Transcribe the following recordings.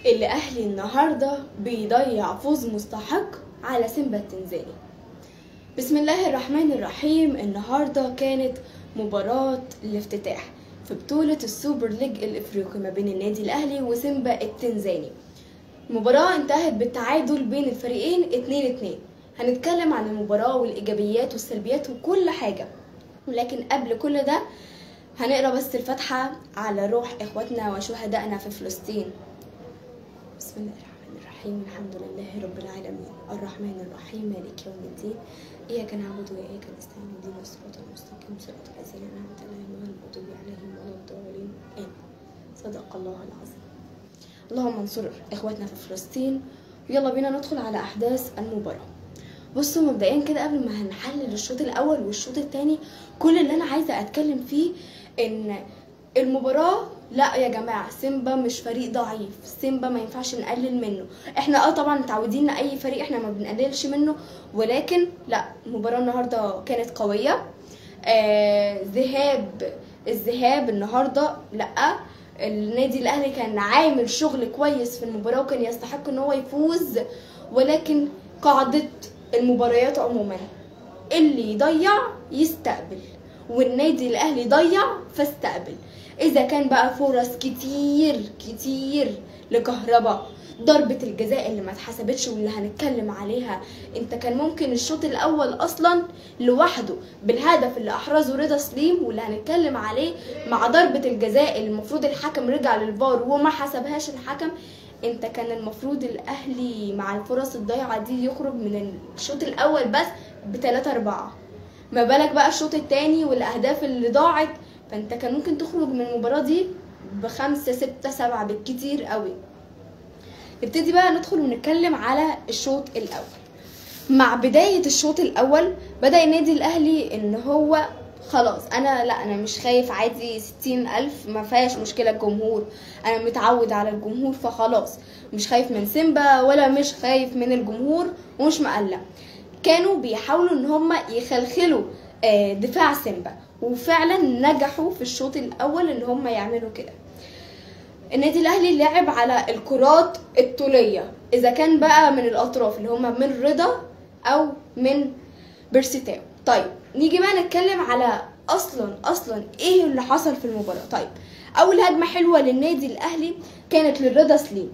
الأهلي النهارده بيضيع فوز مستحق على سيمبا التنزاني. بسم الله الرحمن الرحيم. النهارده كانت مباراة الافتتاح في بطولة السوبر ليج الافريقي ما بين النادي الأهلي وسيمبا التنزاني. المباراة انتهت بالتعادل بين الفريقين 2-2. هنتكلم عن المباراة والإيجابيات والسلبيات وكل حاجة، ولكن قبل كل ده هنقرا بس الفاتحة على روح إخواتنا وشهدائنا في فلسطين. بسم الله الرحمن الرحيم. الحمد لله رب العالمين الرحمن الرحيم مالك يوم الدين، إياك نعبد وإياك نستعين اهدنا الصراط المستقيم صراط الذين أنعمت عليهم غير المغضوب عليهم ولا الضالين آمين. صدق الله العظيم. اللهم انصر إخواتنا في فلسطين. ويلا بينا ندخل على أحداث المباراة. بصوا مبدئيا كده قبل ما هنحلل الشوط الأول والشوط الثاني، كل اللي أنا عايزة أتكلم فيه إن المباراة لا يا جماعة، سيمبا مش فريق ضعيف، سيمبا ما ينفعش نقلل منه. احنا طبعا متعودين اي فريق احنا ما بنقللش منه، ولكن لا، المباراة النهاردة كانت قوية. الذهاب النهاردة لا، النادي الاهلي كان عامل شغل كويس في المباراة وكان يستحق ان هو يفوز، ولكن قاعدة المباريات عموما اللي يضيع يستقبل، والنادي الاهلي ضيع فاستقبل. اذا كان بقى فرص كتير لكهربا، ضربة الجزاء اللي ما اتحسبتش واللي هنتكلم عليها، انت كان ممكن الشوط الاول اصلا لوحده بالهدف اللي احرزه رضا سليم واللي هنتكلم عليه مع ضربة الجزاء اللي المفروض الحكم رجع للفار وما حسبهاش الحكم، انت كان المفروض الاهلي مع الفرص الضايعة دي يخرج من الشوط الاول بس ب3-4، ما بالك بقى الشوط الثاني والاهداف اللي ضاعت، فانت كان ممكن تخرج من المباراة دي ب5 6 7 بالكتير قوي. نبتدي بقى ندخل ونتكلم على الشوط الاول. مع بداية الشوط الاول بدأ النادي الاهلي ان هو خلاص، انا مش خايف، عادي 60,000 ما فيهاش مشكلة، الجمهور انا متعود على الجمهور، فخلاص مش خايف من سيمبا ولا مش خايف من الجمهور ومش مقلق. كانوا بيحاولوا ان هم يخلخلوا دفاع سيمبا، وفعلا نجحوا في الشوط الاول ان هم يعملوا كده. النادي الاهلي لعب على الكرات الطوليه، اذا كان بقى من الاطراف اللي هم من رضا او من بيرسيتاو. طيب نيجي بقى نتكلم على اصلا ايه اللي حصل في المباراه. طيب اول هجمه حلوه للنادي الاهلي كانت للرضا سليم.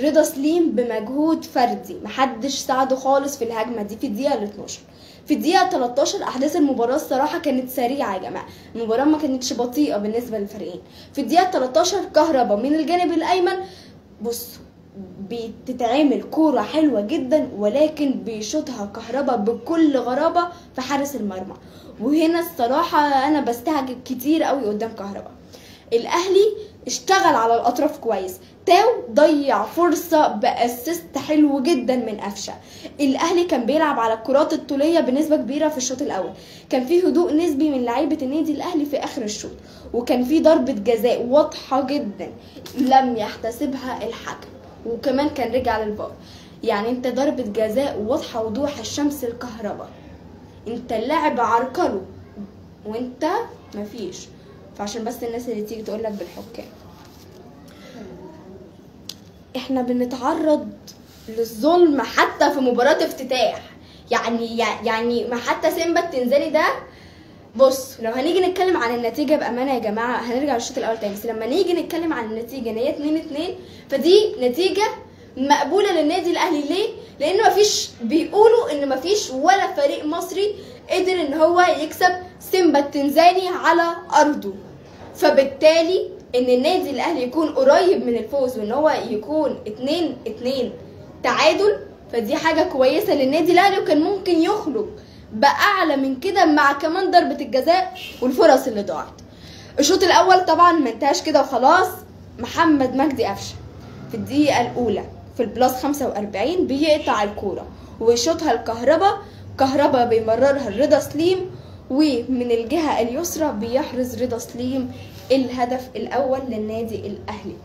رضا سليم بمجهود فردي، محدش ساعده خالص في الهجمه دي في الدقيقه 12. في الدقيقه 13 احداث المباراه الصراحه كانت سريعه يا جماعه، المباراه ما كانتش بطيئه بالنسبه للفريقين. في الدقيقه 13 كهربا من الجانب الايمن، بصوا بتتعمل كوره حلوه جدا ولكن بيشوطها كهربا بكل غرابه في حارس المرمى، وهنا الصراحه انا بستعجب كتير قوي قدام كهربا. الاهلي اشتغل على الاطراف كويس، تاو ضيع فرصه باسيست حلو جدا من قفشه. الاهلي كان بيلعب على الكرات الطوليه بنسبه كبيره في الشوط الاول، كان في هدوء نسبي من لعيبه النادي الاهلي في اخر الشوط، وكان في ضربه جزاء واضحه جدا لم يحتسبها الحكم وكمان كان رجع للفار. يعني انت ضربه جزاء واضحه وضوح الشمس الكهرباء، انت اللاعب عرقله وانت مفيش. فعشان بس الناس اللي تيجي تقولك بالحكام، احنا بنتعرض للظلم حتى في مباراة افتتاح. يعني ما حتى سيمبا التنزاني ده، بص لو هنيجي نتكلم عن النتيجة بأمانة يا جماعة هنرجع للشوط الأول تاني، بس لما نيجي نتكلم عن النتيجة ان هي 2-2 فدي نتيجة مقبولة للنادي الأهلي. ليه؟ لأن مفيش، بيقولوا إن مفيش ولا فريق مصري قدر إن هو يكسب سيمبا التنزاني على أرضه، فبالتالي إن النادي الأهلي يكون قريب من الفوز وإن هو يكون 2-2 تعادل، فدي حاجة كويسة للنادي الأهلي، وكان ممكن يخرج بأعلى من كده مع كمان ضربة الجزاء والفرص اللي ضاعت. الشوط الأول طبعا ما انتهاش كده وخلاص. محمد مجدي قفشه في الدقيقة الأولى في البلاس 45 بيقطع الكورة ويشوطها كهربا بيمررها لرضا سليم، ومن الجهة اليسرى بيحرز رضا سليم الهدف الأول للنادي الأهلي.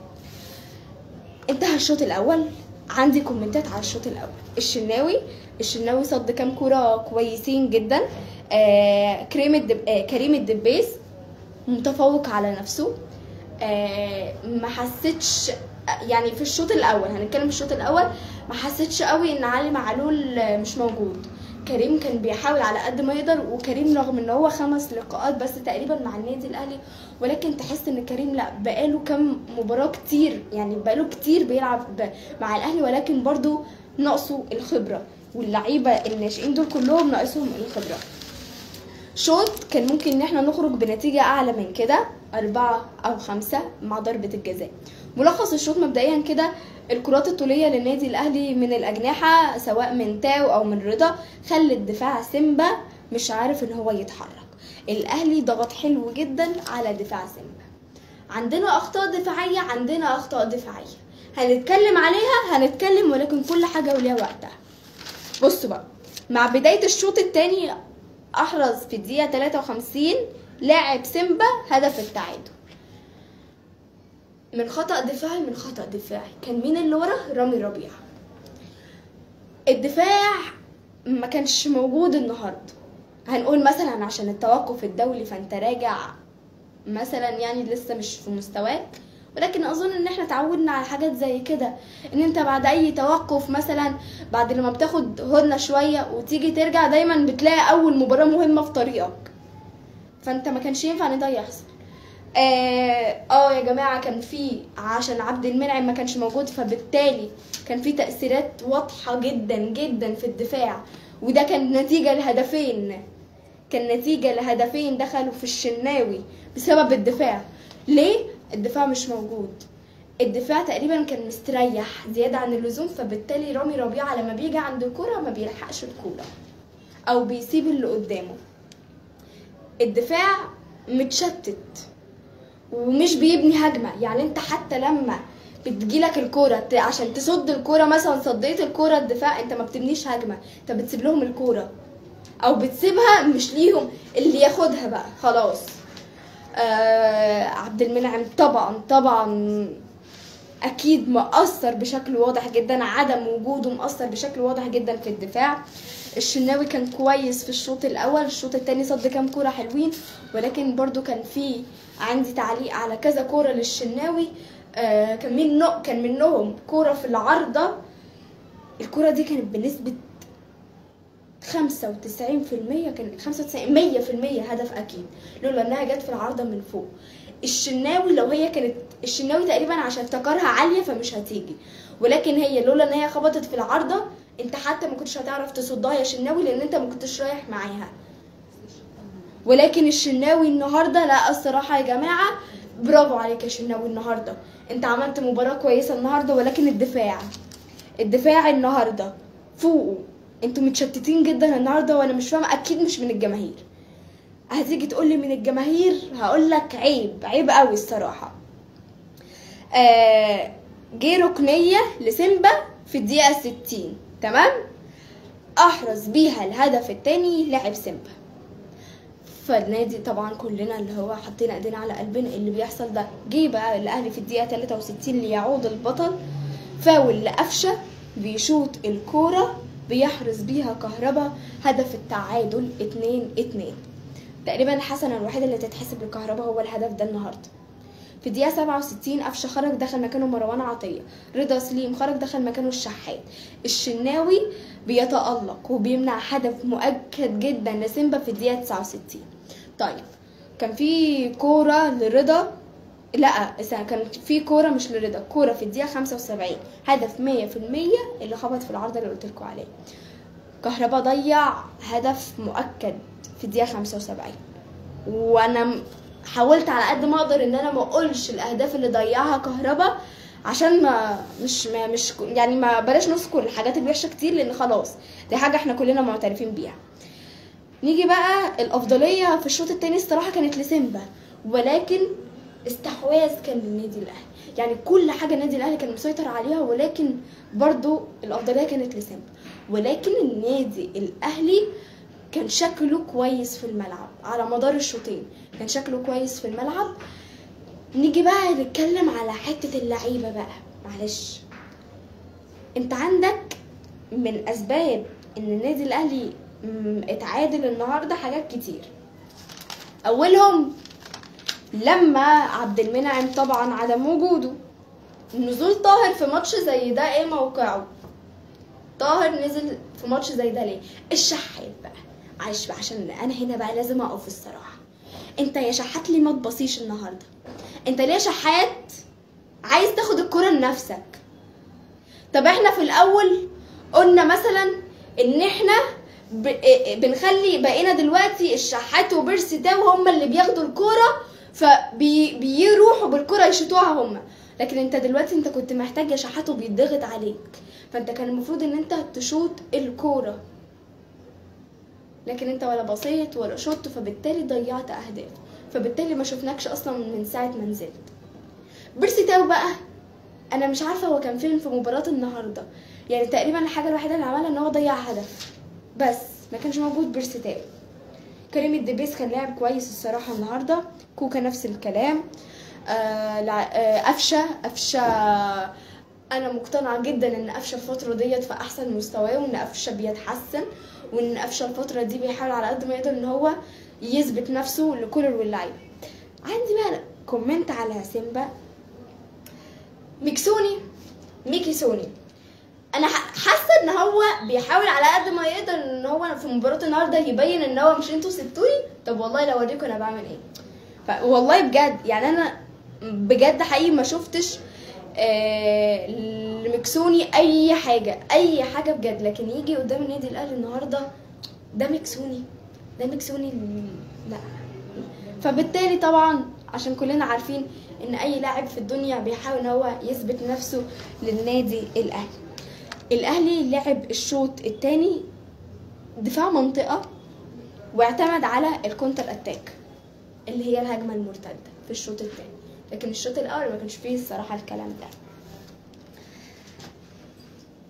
انتهى الشوط الأول. عندي كومنتات على الشوط الأول. الشناوي صد كام كورة كويسين جدا. كريم الدبيس متفوق على نفسه. ما حسيتش يعني في الشوط الاول، هنتكلم في الشوط الاول، ما حسيتش قوي ان علي معلول مش موجود. كريم كان بيحاول على قد ما يقدر، وكريم رغم ان هو 5 لقاءات بس تقريبا مع النادي الاهلي، ولكن تحس ان كريم لا بقاله كام مباراه كتير، يعني بقاله كتير بيلعب مع الاهلي، ولكن برضو ناقصه الخبره، واللعيبه الناشئين دول كلهم ناقصهم الخبره. شوط كان ممكن ان احنا نخرج بنتيجه اعلى من كده، 4 أو 5 مع ضربه الجزاء. ملخص الشوط مبدئيا كده، الكرات الطوليه للنادي الاهلي من الاجنحه سواء من تاو او من رضا خلت دفاع سيمبا مش عارف ان هو يتحرك. الاهلي ضغط حلو جدا على دفاع سيمبا. عندنا اخطاء دفاعيه، هنتكلم عليها، ولكن كل حاجه وليها وقتها. بصوا بقى، مع بدايه الشوط الثاني احرز في الدقيقه 53 لاعب سيمبا هدف التعادل من خطأ دفاعي. كان مين اللي ورا؟ رامي ربيعة. الدفاع ما كانش موجود النهارده. هنقول مثلا عشان التوقف الدولي فانت راجع مثلا، يعني لسه مش في مستواك، ولكن اظن ان احنا تعودنا على حاجات زي كده، ان انت بعد اي توقف مثلا، بعد لما بتاخد هدنه شويه وتيجي ترجع، دايما بتلاقي اول مباراه مهمه في طريقك، فانت ما كانش ينفع ان ده يحصل. يا جماعه، كان في عشان عبد المنعم ما كانش موجود، فبالتالي كان في تأثيرات واضحه جدا جدا في الدفاع، وده كان نتيجه لهدفين دخلوا في الشناوي بسبب الدفاع. ليه؟ الدفاع مش موجود، الدفاع تقريبا كان مستريح زياده عن اللزوم، فبالتالي رامي ربيعه لما بيجي عند الكوره ما بيلحقش الكوره او بيسيب اللي قدامه. الدفاع متشتت ومش بيبني هجمه، يعني انت حتى لما بتجيلك الكوره عشان تصد الكوره، مثلا صديت الكوره الدفاع، انت ما بتبنيش هجمه، انت بتسيب لهم الكوره او بتسيبها مش ليهم، اللي ياخدها بقى خلاص. عبد المنعم طبعا اكيد مؤثر بشكل واضح جدا، عدم وجوده مؤثر بشكل واضح جدا في الدفاع. الشناوي كان كويس في الشوط الاول، الشوط الثاني صد كام كوره حلوين، ولكن برضو كان في عندي تعليق على كذا كوره للشناوي. كان منهم كوره في العارضه، الكوره دي كانت بنسبه 95%، كان 100% هدف اكيد، لولا انها جت في العارضه من فوق. الشناوي تقريبا عشان تكرها عاليه فمش هتيجي، ولكن هي لولا ان هي خبطت في العارضه انت حتى ما كنتش هتعرف تصدها يا شناوي، لان انت ما كنتش رايح معاها. ولكن الشناوي النهارده لا، الصراحه يا جماعه برافو عليك يا شناوي، النهارده انت عملت مباراه كويسه النهارده، ولكن الدفاع النهارده فوقه، انتوا متشتتين جدا النهارده، وانا مش فاهمه، اكيد مش من الجماهير. هتيجي تقولي من الجماهير، هقولك عيب قوي الصراحه. جه ركنيه لسيمبا في الدقيقه 60 تمام، احرز بيها الهدف الثاني لاعب سيمبا. فالنادي طبعا كلنا اللي هو حطينا ايدينا على قلبنا اللي بيحصل ده. جه بقى الاهلي في الدقيقه 63 ليعود البطل، فاول لقفشه، بيشوط الكوره بيحرز بيها كهربا هدف التعادل 2-2. تقريبا الحسنه الوحيده اللي تتحسب لكهربا هو الهدف ده النهارده. في الدقيقه 67 قفشه خرج دخل مكانه مروان عطيه، رضا سليم خرج دخل مكانه الشحات. الشناوي بيتألق وبيمنع هدف مؤكد جدا لسيمبا في الدقيقه 69. طيب كان في كوره لرضا، لا كان في كوره مش لرضا، كوره في الدقيقه 75 هدف 100% اللي خبط في العارضه اللي قلت لكم عليه. كهربا ضيع هدف مؤكد في الدقيقه 75، وانا حاولت على قد ما اقدر ان انا ما اقولش الاهداف اللي ضيعها كهربا، عشان مش يعني ما بلاش نذكر الحاجات الوحشه كتير، لان خلاص دي حاجه احنا كلنا معترفين بيها. نيجي بقى الافضليه في الشوط الثاني الصراحه كانت لسيمبا، ولكن استحواذ كان للنادي الاهلي، يعني كل حاجه النادي الاهلي كان مسيطر عليها، ولكن برضو الافضليه كانت لسيمبا. ولكن النادي الاهلي كان شكله كويس في الملعب على مدار الشوطين، كان شكله كويس في الملعب. نيجي بقى نتكلم على حته اللعيبه بقى، معلش انت عندك من اسباب ان النادي الاهلي اتعادل النهارده حاجات كتير. اولهم لما عبد المنعم طبعا عدم وجوده، نزول طاهر في ماتش زي ده ايه موقعه؟ طاهر نزل في ماتش زي ده ليه؟ الشحات بقى، معلش بقى عشان انا هنا بقى لازم اقف الصراحه. انت يا شحات ليه ما تبصيش النهارده؟ انت ليه يا شحات عايز تاخد الكرة لنفسك؟ طب احنا في الاول قلنا مثلا ان احنا بنخلي بقينا دلوقتي الشحات وبيرسي تاو هم اللي بياخدوا الكرة، فبيروحوا بالكرة يشوطوها هم. لكن انت دلوقتي انت كنت محتاج يا شحات وبيتضغط عليك، فانت كان المفروض ان انت تشوط الكرة، لكن انت ولا بصيت ولا شوط، فبالتالي ضيعت اهداف، فبالتالي ما شفناكش اصلا من ساعه ما نزلت. بيرسي تاو بقى انا مش عارفه هو كان فين في مباراه النهارده، يعني تقريبا الحاجه الوحيده اللي عملها ان هو ضيع هدف بس، ما كانش موجود بيرسي تاو. كريم الدبيس كان لاعب كويس الصراحه النهارده، كوكا نفس الكلام. قفشه انا مقتنعه جدا ان قفشه الفتره ديت في احسن مستواه، وان قفشه بيتحسن، وان قفشه الفتره دي بيحاول على قد ما يقدر ان هو يثبت نفسه لكولر واللعيبه. عندي بقى كومنت على سيمبا ميكي سوني. انا حاسه ان هو بيحاول على قد ما يقدر ان هو في مباراه النهارده يبين ان هو مش انتوا سبتوني، طب والله لو اوريكم انا بعمل ايه. والله بجد يعني انا بجد حقيقي ما شفتش لمكسوني اي حاجه بجد، لكن يجي قدام النادي الاهلي النهارده ده مكسوني لا. فبالتالي طبعا عشان كلنا عارفين ان اي لاعب في الدنيا بيحاول ان هو يثبت نفسه للنادي الاهلي لعب الشوط الثاني دفاع منطقه، واعتمد على الكونتر اتاك اللي هي الهجمه المرتده في الشوط الثاني، لكن الشوط الاول ما كانش فيه الصراحه الكلام ده.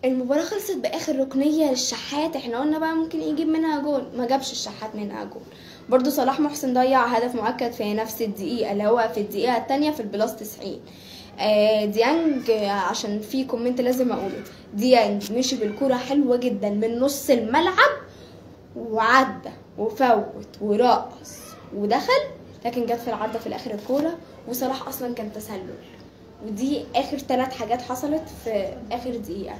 المباراه خلصت باخر ركنيه للشحات، احنا قلنا بقى ممكن يجيب منها جول، ما جابش الشحات منها جول. برضو صلاح محسن ضيع هدف مؤكد في نفس الدقيقه، اللي هو في الدقيقه الثانيه في البلاس 90. ديانج عشان في كومنت لازم اقوله، ديانج مشي بالكره حلوه جدا من نص الملعب وعدى وفوت ورقص ودخل، لكن جت في العارضه في الاخر الكوره، وصلاح اصلا كان تسلل. ودي اخر 3 حاجات حصلت في اخر دقيقه،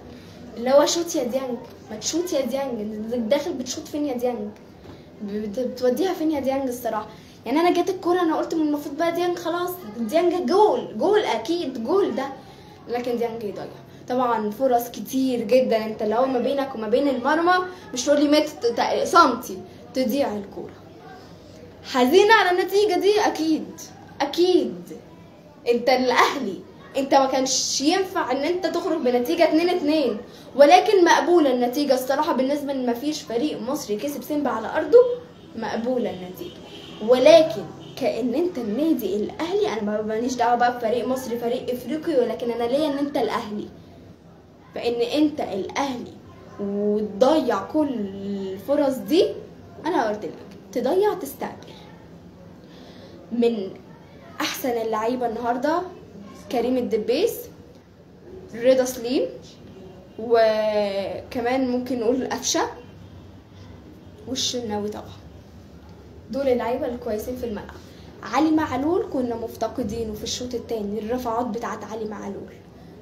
اللي هو شوت يا ديانج، ما تشوت يا ديانج، داخل بتشوت فين يا ديانج، بتوديها فين يا ديانج الصراحه. يعني انا جت الكوره انا قلت من المفروض بقى ديانج خلاص، ديانج جول اكيد جول ده، لكن ديانج يضيع. طبعا فرص كتير جدا، انت اللي هو ما بينك وما بين المرمى مش تقولي متر سنتي تضيع الكوره. حزينه على النتيجه دي اكيد. انت الاهلي انت ما كانش ينفع ان انت تخرج بنتيجه 2-2، ولكن مقبوله النتيجه الصراحه بالنسبه ان ما فيش فريق مصري كسب سيمبا على ارضه، مقبوله النتيجه. ولكن كأن انت النادي الاهلي، انا ماليش دعوه بقى بفريق مصري فريق افريقي، ولكن انا ليا ان انت الاهلي، فان انت الاهلي وتضيع كل الفرص دي، انا قلت لك تضيع تستقبل. من احسن اللعيبه النهارده كريم الدبيس، رضا سليم، وكمان ممكن نقول قفشه والشناوي. طبعا دول اللعيبه الكويسين في الملعب. علي معلول كنا مفتقدينه في الشوط الثاني، الرفعات بتاعت علي معلول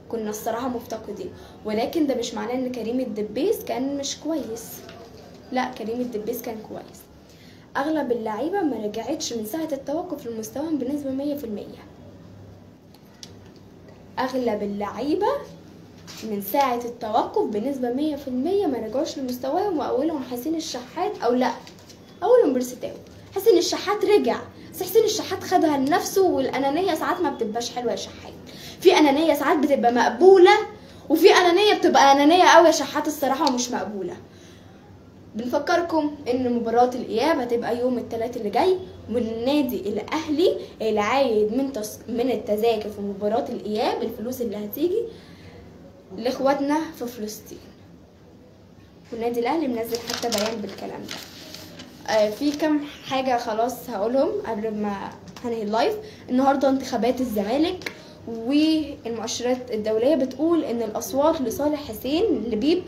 كنا الصراحه مفتقدين، ولكن ده مش معناه ان كريم الدبيس كان مش كويس، لا كريم الدبيس كان كويس. اغلب اللعيبه ما رجعتش من ساعه التوقف لمستواهم بنسبه 100%. اغلب اللعيبه من ساعه التوقف بنسبه 100% ما رجعوش لمستواهم، واولهم حسين الشحات، او لا اولهم بيرسي تاو. حسين الشحات رجع، بس حسين الشحات خدها لنفسه، والانانيه ساعات ما بتبقاش حلوه يا شحات. في انانيه ساعات بتبقى مقبوله، وفي انانيه بتبقى انانيه قوي يا شحات الصراحه ومش مقبوله. بنفكركم ان مباراة الاياب هتبقى يوم الثلاث اللي جاي، والنادي الاهلي اللي عايد من التذاكر في مباراة الاياب الفلوس اللي هتيجي لاخواتنا في فلسطين، والنادي الاهلي منزل حتى بيان بالكلام ده. في كم حاجة خلاص هقولهم قبل ما هنهي اللايف. النهارده انتخابات الزمالك، والمؤشرات الدولية بتقول ان الاصوات لصالح حسين لبيب،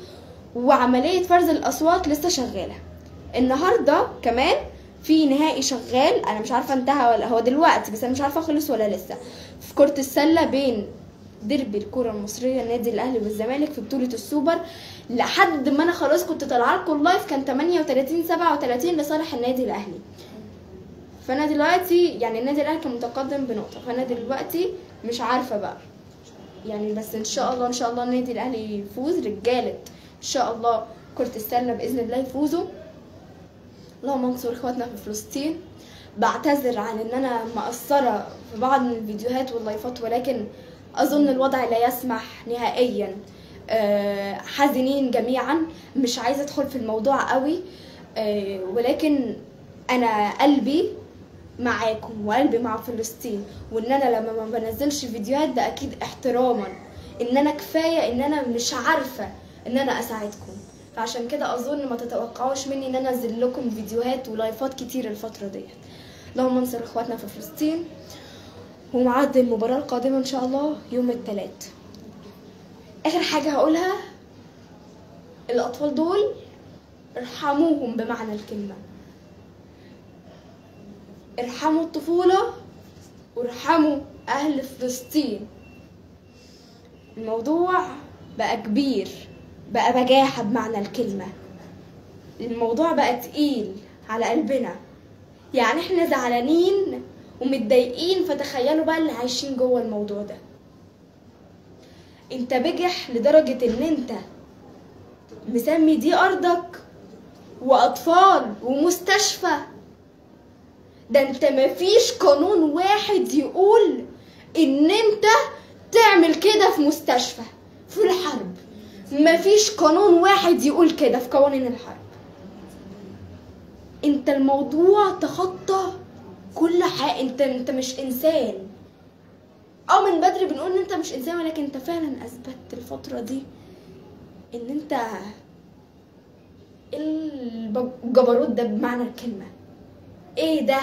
وعملية فرز الأصوات لسه شغالة. النهاردة كمان في نهائي شغال، أنا مش عارفة انتهى ولا هو دلوقتي، بس أنا مش عارفة خلص ولا لسه، في كرة السلة بين ديربي الكره المصريه النادي الاهلي والزمالك في بطوله السوبر، لحد ما انا خلاص كنت طالعه لكم اللايف كان 38-37 لصالح النادي الاهلي. فانا دلوقتي يعني النادي الاهلي كان متقدم بنقطه، فانا دلوقتي مش عارفه بقى يعني، بس ان شاء الله النادي الاهلي يفوز. رجاله ان شاء الله كره السله باذن الله يفوزوا. اللهم انصر اخواتنا في فلسطين. بعتذر عن ان انا مقصره في بعض من الفيديوهات واللايفات، ولكن اظن الوضع لا يسمح نهائيا. حزينين جميعا، مش عايزه ادخل في الموضوع قوي، ولكن انا قلبي معاكم وقلبي مع فلسطين، وان انا لما ما بنزلش فيديوهات ده اكيد احتراما ان انا كفايه ان انا مش عارفه ان انا اساعدكم. فعشان كده اظن ما تتوقعوش مني ان انا انزل لكم فيديوهات ولايفات كتير الفتره ديت. اللهم انصر اخواتنا في فلسطين. ومعد المباراه القادمه ان شاء الله يوم الثلاث. اخر حاجه هقولها، الاطفال دول ارحموهم بمعنى الكلمه، ارحموا الطفوله وارحموا اهل فلسطين. الموضوع بقى كبير، بقى بجاحة بمعنى الكلمة، الموضوع بقى تقيل على قلبنا، يعني احنا زعلانين ومتضايقين، فتخيلوا بقى اللي عايشين جوه الموضوع ده. انت بجح لدرجة ان انت مسمي دي ارضك واطفال ومستشفى. ده انت مفيش قانون واحد يقول ان انت تعمل كده في مستشفى في الحرب، مفيش قانون واحد يقول كده في قوانين الحرب. انت الموضوع تخطى كل حاجه، انت مش انسان. من بدري بنقول ان انت مش انسان، ولكن انت فعلا اثبتت الفتره دي ان انت الجبروت ده بمعنى الكلمه. ايه ده؟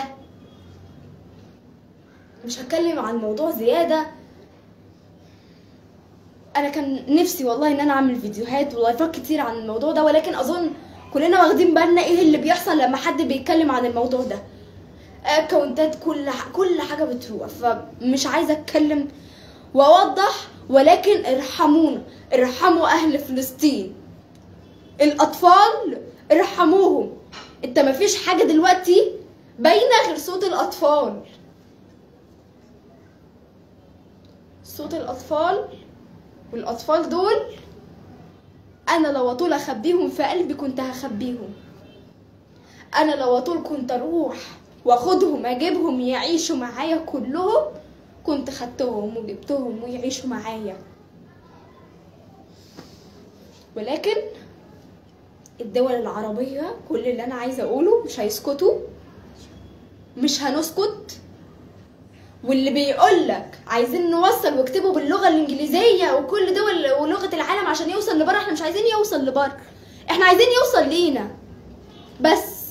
مش هتكلم عن الموضوع زياده. انا كان نفسي والله ان انا اعمل فيديوهات ولايفات كتير عن الموضوع ده، ولكن اظن كلنا واخدين بالنا ايه اللي بيحصل لما حد بيتكلم عن الموضوع ده. اكونتات كل حاجه بتروح، فمش عايزه اتكلم واوضح، ولكن ارحمونا، ارحموا اهل فلسطين. الاطفال ارحموهم. انت مفيش حاجه دلوقتي باينه غير صوت الاطفال، صوت الاطفال. والاطفال دول انا لو اطول اخبيهم في قلبي كنت هخبيهم. انا لو اطول كنت اروح واخدهم اجيبهم يعيشوا معايا كلهم، كنت خدتهم وجبتهم ويعيشوا معايا. ولكن الدول العربية كل اللي انا عايزه اقوله مش هيسكتوا، مش هنسكت. واللي بيقولك عايزين نوصل واكتبوا باللغه الانجليزيه وكل دول ولغه العالم عشان يوصل لبره، احنا مش عايزين يوصل لبره، احنا عايزين يوصل لينا بس.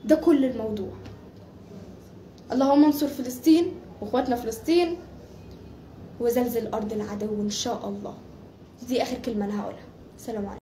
ده كل الموضوع. اللهم انصر فلسطين واخواتنا فلسطين، وزلزل ارض العدو ان شاء الله. دي اخر كلمه انا هقولها. سلام عليكم.